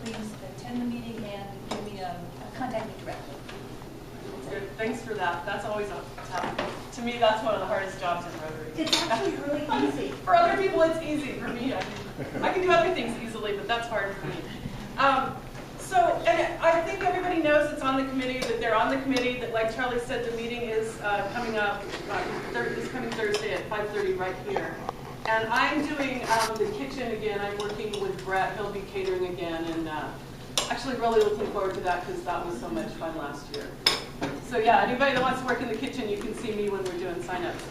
please attend the meeting and give me contact me directly. Good. Thanks for that. That's always tough. To me, that's one of the hardest jobs in Rotary. It's actually really easy. For other people, it's easy. For me, I can do other things easily, but that's hard for me. And I think everybody knows it's on the committee, that they're on the committee, that like Charlie said, the meeting is coming up this coming Thursday at 5:30 right here. And I'm doing the kitchen again. I'm working with Brett. He'll be catering again, and actually really looking forward to that because that was so much fun last year. So yeah, anybody that wants to work in the kitchen, you can see me when we're doing sign-ups.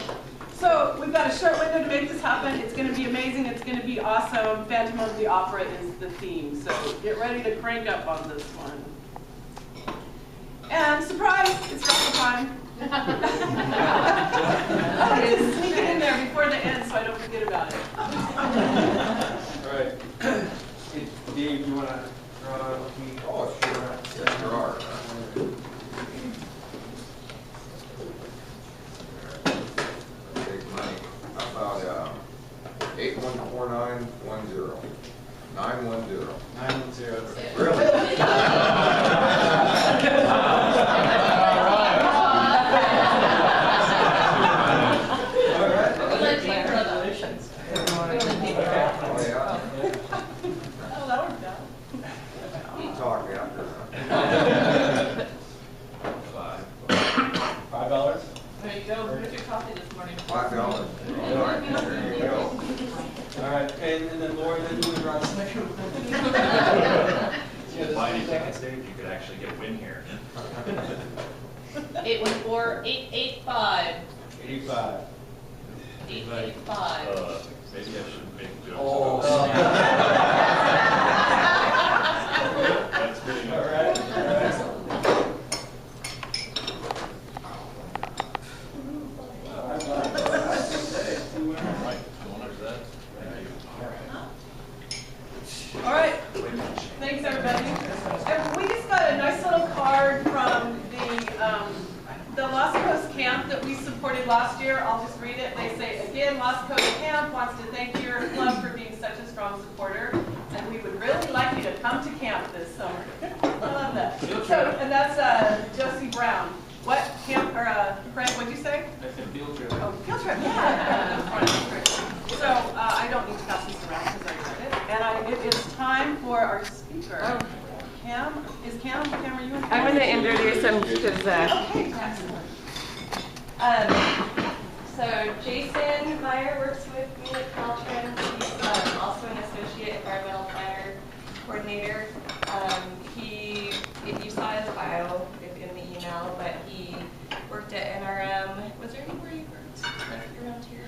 So we've got a short window to make this happen. It's going to be amazing. It's going to be awesome. Phantom of the Opera is the theme. So get ready to crank up on this one. And surprise, it's raffle time. I just sneak it in there before the end so I don't forget about it. All right. Hey, Dave, you want to draw out with me? Oh, sure. Yes, there are. Big money. How about 814910? 910. 910. Really? $5. There you go. Here's your coffee this morning. $5. All right, there you go. All right, and then Laura, then you would draw the next one. Buy any tickets, Dave, you could actually get a win here. 814-885. 85. 885. Maybe I should make a joke. Oh, That's good. All right. All right. Thanks, everybody. We just got a nice little card from the Lost Coast camp that we supported last year. I'll just read it. They say, again, Lost Coast Camp wants to thank your club for being such a strong supporter, and we would really like you to come to camp this summer. I love that. So, and that's Josie Brown. What camp, or Frank, what'd you say? I said field trip. Oh, field trip, yeah. So I don't need to pass this around because I read it. And it is time for our speaker. Oh. Cam, are you in? I'm going to introduce him because Okay, excellent. so Jason Meyer works with me at Caltrans. He's also an associate environmental planner coordinator. You saw his bio in the email, but he worked at NRM. Was there anywhere you worked around here?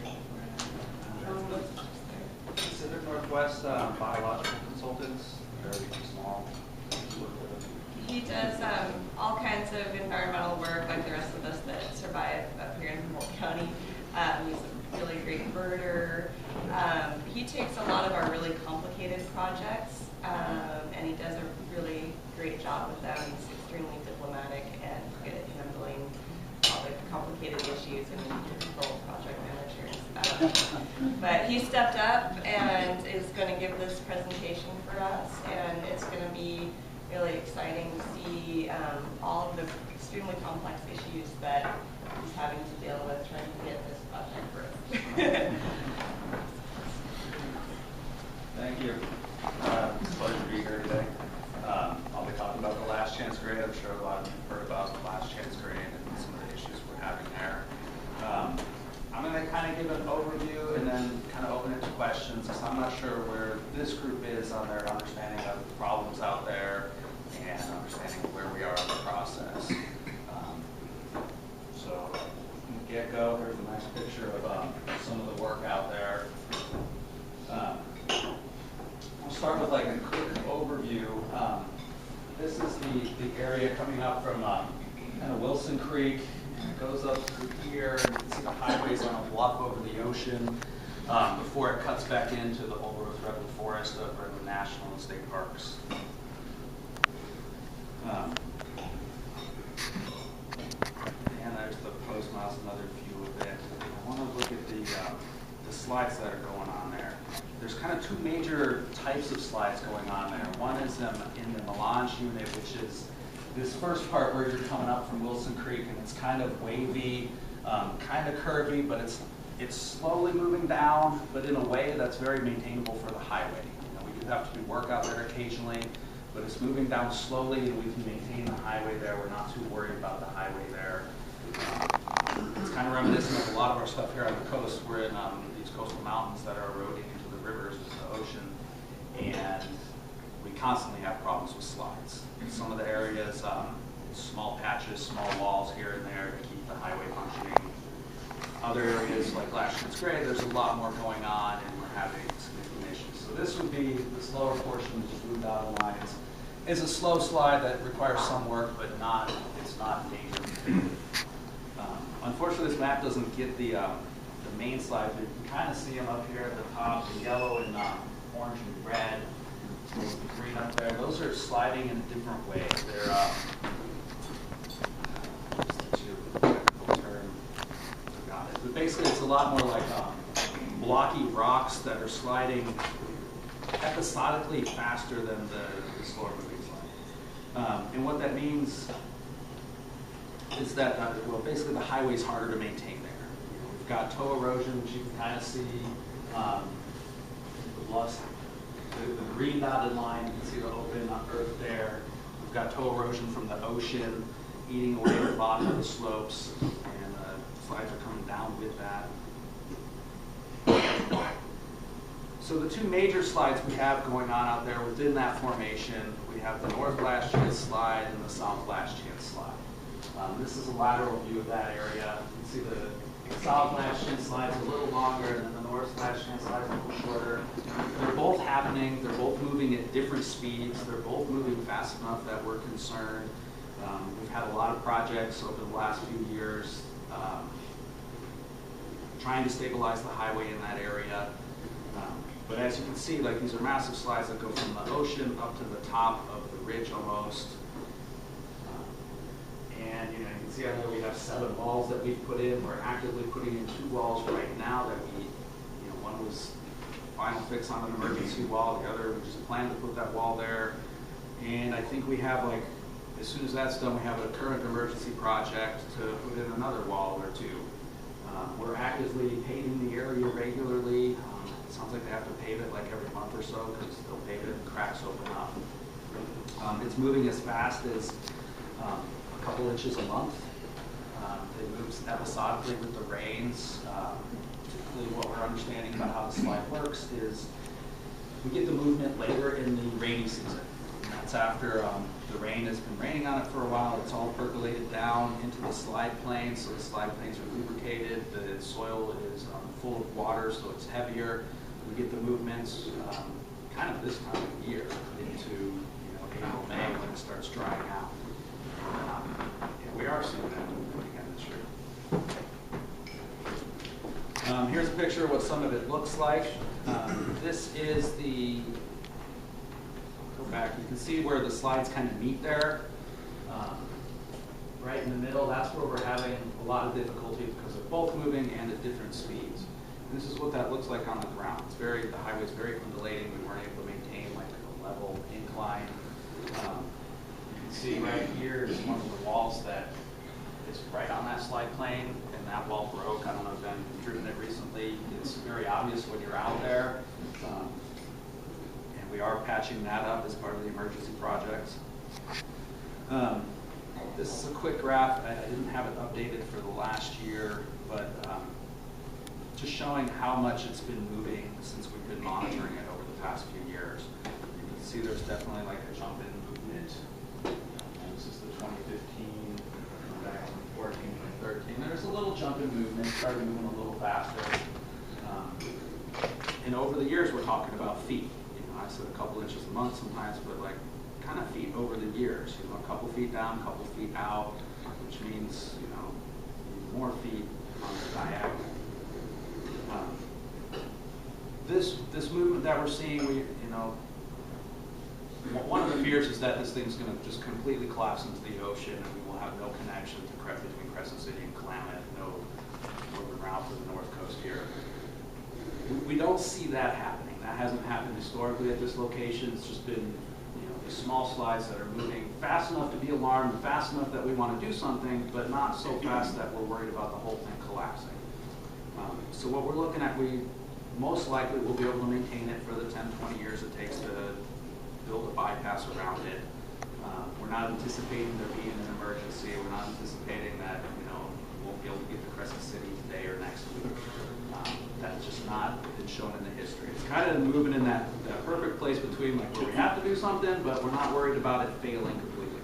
Pacific Northwest biological consultants, very small. He does all kinds of environmental work like the rest of us that survive up here in Humboldt County. He's a really great birder. He takes a lot of our really complicated projects and he does a really great job with them. He's extremely diplomatic and good at handling all the complicated issues and difficult project managers. But he stepped up and is going to give this presentation for us, and it's going to be really exciting to see all of the extremely complex issues that he's having to deal with trying to get this project through. Thank you. It's a pleasure to be here today. I'll be talking about the Last Chance Grade. I'm sure a lot of you have heard about the Last Chance Grade and some of the issues we're having there. I'm going to kind of give an overview and then kind of open it to questions because I'm not sure where this group is on their understanding of the problems out there and understanding where we are in the process. So from the get-go, here's a nice picture of some of the work out there. I'll start with like a quick overview. This is the area coming up from kind of Wilson Creek. And it goes up through here, and you can see the highways on a bluff over the ocean before it cuts back into the old growth redwood forest of redwood national and state parks. And there's the post mouse, another view of it. I want to look at the slides that are going on there. There's kind of two major types of slides going on there. One is them in the melange unit, which is this first part where you're coming up from Wilson Creek, and it's kind of wavy, kind of curvy, but it's slowly moving down, but in a way that's very maintainable for the highway. We do have to do work out there occasionally, but it's moving down slowly, and we can maintain the highway there. We're not too worried about the highway there. It's kind of reminiscent of a lot of our stuff here on the coast. We're in these coastal mountains that are eroding into the rivers, the ocean, and we constantly have problems with slides. In some of the areas, small patches, small walls here and there to keep the highway functioning. Other areas like Last Chance Grade, there's a lot more going on, and we're having significant issues. So this would be the slower portion, the blue dotted lines. It's a slow slide that requires some work, but it's not dangerous. Unfortunately, this map doesn't get the main slides. You can kind of see them up here at the top, the yellow and orange and red, the green up there. Those are sliding in a different way. They're but basically, it's a lot more like blocky rocks that are sliding episodically faster than the slower moving slide. And what that means is that, well, basically the highway's harder to maintain there. We've got toe erosion, which you can kind of see. The green dotted line, you can see the open earth there. We've got toe erosion from the ocean eating away at the bottom of the slopes, and slides are coming down with that. So the two major slides we have going on out there within that formation, we have the north last chance slide and the south last chance slide. This is a lateral view of that area. You can see the south last chance slide is a little longer, and then the north last chance slide is a little shorter. They're both happening. They're both moving at different speeds. They're both moving fast enough that we're concerned. We've had a lot of projects over the last few years trying to stabilize the highway in that area. But as you can see, like, these are massive slides that go from the ocean up to the top of the ridge almost. And you can see out there we have 7 walls that we've put in. We're actively putting in 2 walls right now that one was final fix on an emergency wall. The other, we just planned to put that wall there. And I think we have, like, as soon as that's done, we have a current emergency project to put in another wall or 2. We're actively paving the area regularly. It sounds like they have to pave it like every month or so because they'll pave it and cracks open up. It's moving as fast as a couple inches a month. It moves episodically with the rains. Typically what we're understanding about how the slide works is we get the movement later in the rainy season. And that's after the rain has been raining on it for a while. It's all percolated down into the slide planes, so the slide planes are lubricated. The soil is full of water, so it's heavier. We get the movements kind of this time of year into April, May when it starts drying out. We are seeing that movement again this year. Here's a picture of what some of it looks like. This is the, go back, you can see where the slides kind of meet there. Right in the middle, that's where we're having a lot of difficulty because they're both moving and at different speeds. And this is what that looks like on the ground. It's the highway's very undulating. We weren't able to maintain like a level incline. You can see right here is one of the walls that is right on that slide plane, and that wall broke. I don't know if you've driven it recently. It's very obvious when you're out there. And we are patching that up as part of the emergency project. This is a quick graph. I didn't have it updated for the last year, but just showing how much it's been moving since we've been monitoring it over the past few years. You can see there's definitely like a jump in movement. And this is the 2015, back in 14 and 13. There's a little jump in movement, started moving a little faster. And over the years, we're talking about feet. I said a couple inches a month sometimes, but like kind of feet over the years. A couple feet down, a couple feet out, which means more feet on the diagonal. This movement that we're seeing, one of the fears is that this thing's going to just completely collapse into the ocean, and we will have no connection between Crescent City and Klamath, no northern route to the north coast here. We don't see that happening. That hasn't happened historically at this location. It's just been, these small slides that are moving fast enough to be alarmed, fast enough that we want to do something, but not so fast that we're worried about the whole thing collapsing. So what we're looking at, we most likely will be able to maintain it for the 10, 20 years it takes to build a bypass around it. We're not anticipating there being an emergency. We're not anticipating that, we'll be able to get to Crescent City today or next week. That's just not been shown in the history. It's kind of moving in that perfect place between like where we have to do something, but we're not worried about it failing completely.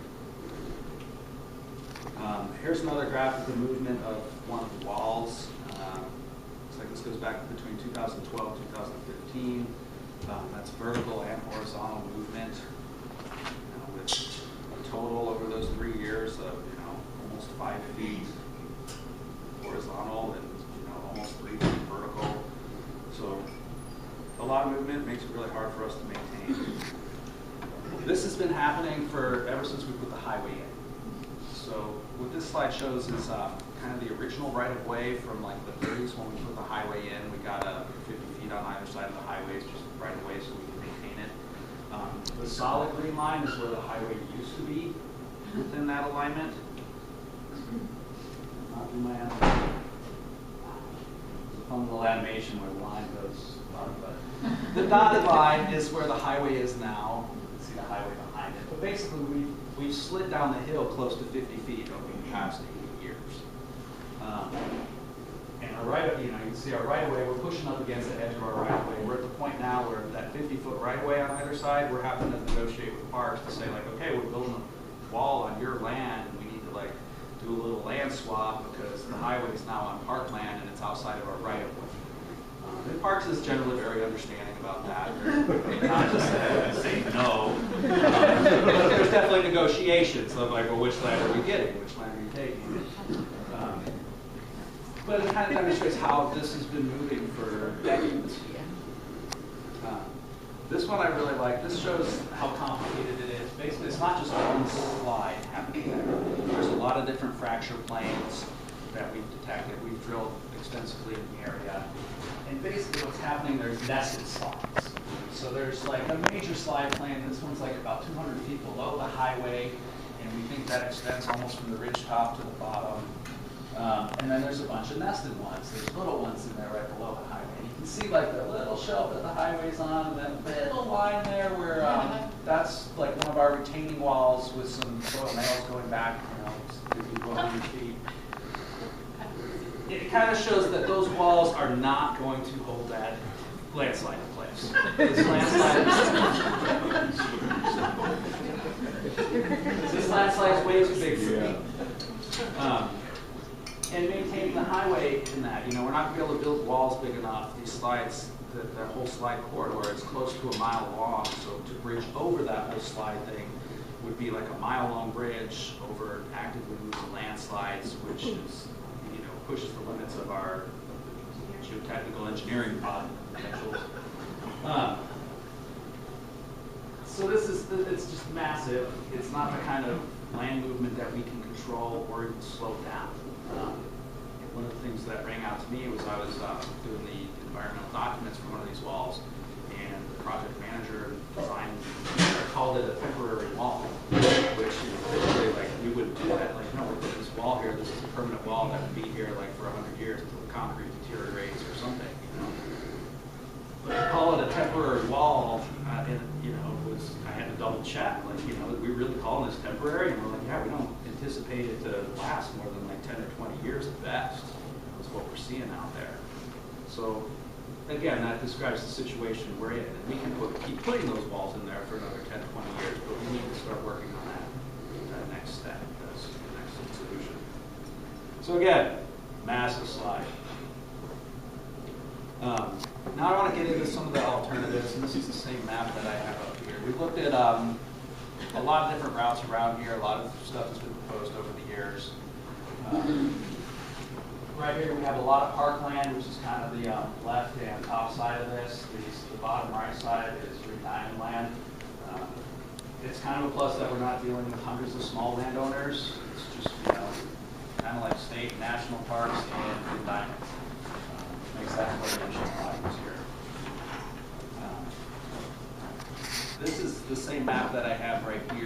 Here's another graph of the movement of one of the walls. Looks like this goes back between 2012 and 2015. That's vertical and horizontal movement, with a total over those 3 years of almost 5 feet horizontal and almost 3 feet vertical. So a lot of movement makes it really hard for us to maintain. This has been happening ever since we put the highway in. So what this slide shows is kind of the original right-of-way from like the 30s when we put the highway in. We got 50 feet on either side of the highways, just right-of-way so we can maintain it. The solid green line is where the highway used to be within that alignment. Not do my animation. It's a fun little animation where the line goes up, but the dotted line is where the highway is now. You can see the highway behind it. But basically, we've slid down the hill close to 50 feet over the past 8 years. And you can see our right-of-way, we're pushing up against the edge of our right-of-way. We're at the point now where that 50-foot right-of-way on either side, we're having to negotiate with parks to say like, okay, we're building a wall on your land, and we need to like do a little land swap because the highway is now on park land and it's outside of our right-of-way. And Parks is generally very understanding about that. They're not just saying no. There's definitely negotiations of like, well, which land are we getting? Which land are you taking? But it kind of demonstrates how this has been moving for decades. This one I really like. This shows how complicated it is. Basically, it's not just one slide happening there. There's a lot of different fracture planes that we've detected. We've drilled extensively in the area. And basically what's happening, there's nested slides. So there's like a major slide plane. This one's like about 200 feet below the highway. And we think that extends almost from the ridge top to the bottom. And then there's a bunch of nested ones. There's little ones in there right below the highway. And you can see like the little shelf that the highway's on, and that little line there where that's like one of our retaining walls with some soil nails going back, 100 feet. It kind of shows that those walls are not going to hold that landslide in place. This landslide is way too big for me. And maintaining the highway in that, we're not going to be able to build walls big enough. These slides, that whole slide corridor is close to a mile long, so to bridge over that whole slide thing would be like a mile-long bridge over actively moving landslides, which is, pushes the limits of our geotechnical engineering potential. So it's just massive. It's not the kind of land movement that we can control or even slow down. One of the things that rang out to me was I was doing the environmental documents for one of these walls, and the project manager called it a temporary wall, which typically like we wouldn't do that. Like, no, we're putting this wall here. This is a permanent wall that would be here like for 100 years until the concrete deteriorates or something. But to call it a temporary wall, I had to double check. Like, we really calling this temporary? And we're like, yeah, we don't anticipate it to last more than like 10 or 20 years at best. That's what we're seeing out there. So again, that describes the situation we're in. And we can keep putting those walls in there for another 10, 20 years, but we need to start working on that next step, that's the next solution. So again, massive slide. Now I want to get into some of the alternatives, and this is the same map that I have up here. We've looked at a lot of different routes around here. A lot of stuff has been proposed over the years. Right here we have a lot of parkland, which is kind of the left and top side of this. The bottom right side is green diamond land. It's kind of a plus that we're not dealing with hundreds of small landowners. It's just, kind of like state and national parks and green diamonds. Makes that coordination a lot easier. this is the same map that I have right here.